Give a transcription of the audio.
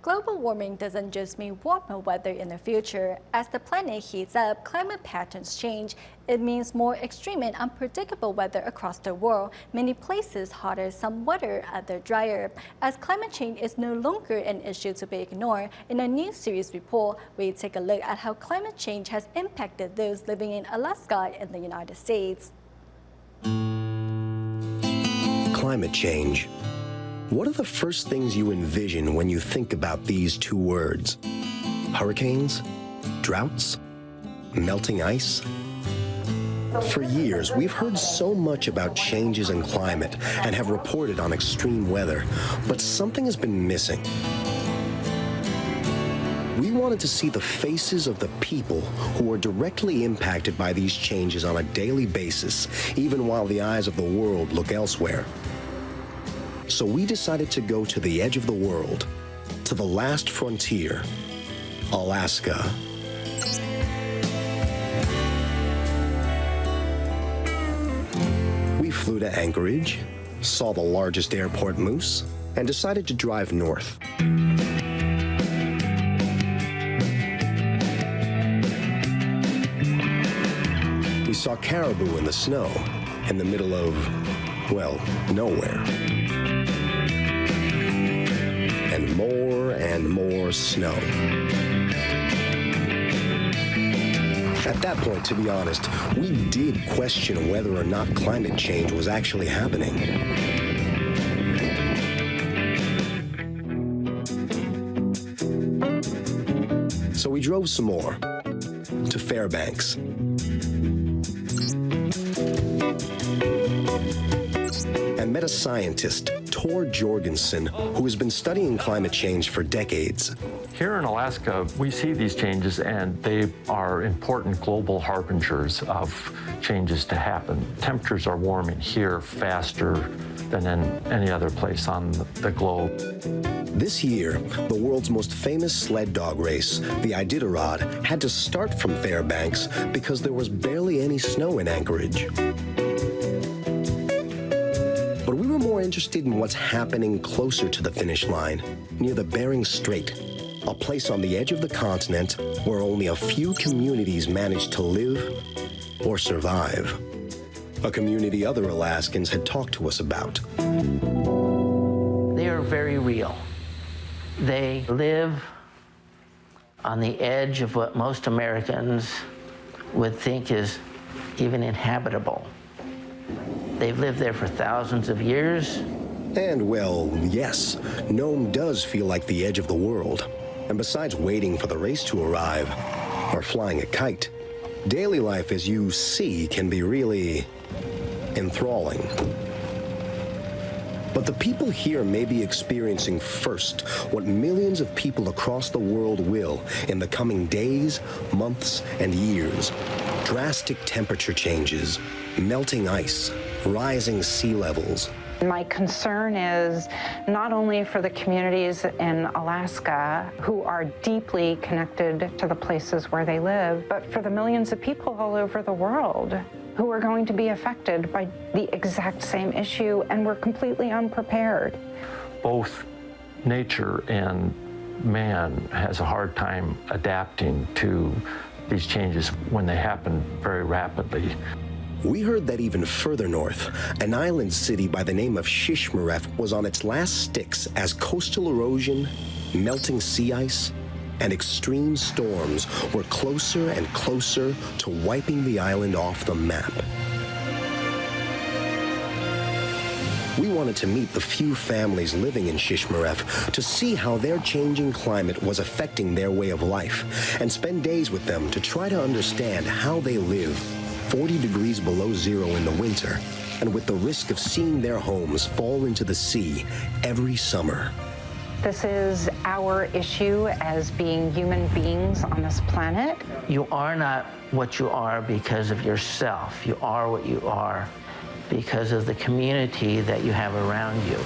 Global warming doesn't just mean warmer weather in the future. As the planet heats up, climate patterns change. It means more extreme and unpredictable weather across the world. Many places hotter, some wetter, other drier. As climate change is no longer an issue to be ignored, in a new series report, we take a look at how climate change has impacted those living in Alaska in the United States. Climate change. What are the first things you envision when you think about these two words? Hurricanes? Droughts? Melting ice? For years, we've heard so much about changes in climate and have reported on extreme weather, but something has been missing. We wanted to see the faces of the people who are directly impacted by these changes on a daily basis, even while the eyes of the world look elsewhere. So we decided to go to the edge of the world, to the last frontier, Alaska. We flew to Anchorage, saw the largest airport moose, and decided to drive north. We saw caribou in the snow, in the middle of, well, nowhere. And more snow. At that point, to be honest, we did question whether or not climate change was actually happening. So we drove some more, to Fairbanks. And met a scientist, Tor Jorgensen, who has been studying climate change for decades. Here in Alaska, we see these changes, and they are important global harbingers of changes to happen. Temperatures are warming here faster than in any other place on the globe. This year, the world's most famous sled dog race, the Iditarod, had to start from Fairbanks because there was barely any snow in Anchorage. But we were more interested in what's happening closer to the finish line, near the Bering Strait, a place on the edge of the continent where only a few communities manage to live or survive. A community other Alaskans had talked to us about. They are very real. They live on the edge of what most Americans would think is even inhabitable. They've lived there for thousands of years. And, well, yes, Nome does feel like the edge of the world. And besides waiting for the race to arrive, or flying a kite, daily life as you see can be really enthralling. But the people here may be experiencing first what millions of people across the world will in the coming days, months, and years. Drastic temperature changes, melting ice, rising sea levels. My concern is not only for the communities in Alaska who are deeply connected to the places where they live, but for the millions of people all over the world who are going to be affected by the exact same issue, and we're completely unprepared. Both nature and man has a hard time adapting to these changes when they happen very rapidly. We heard that even further north, an island city by the name of Shishmaref was on its last sticks as coastal erosion, melting sea ice, and extreme storms were closer and closer to wiping the island off the map. We wanted to meet the few families living in Shishmaref to see how their changing climate was affecting their way of life, and spend days with them to try to understand how they live 40 degrees below zero in the winter, and with the risk of seeing their homes fall into the sea every summer. This is our issue as being human beings on this planet. You are not what you are because of yourself. You are what you are because of the community that you have around you.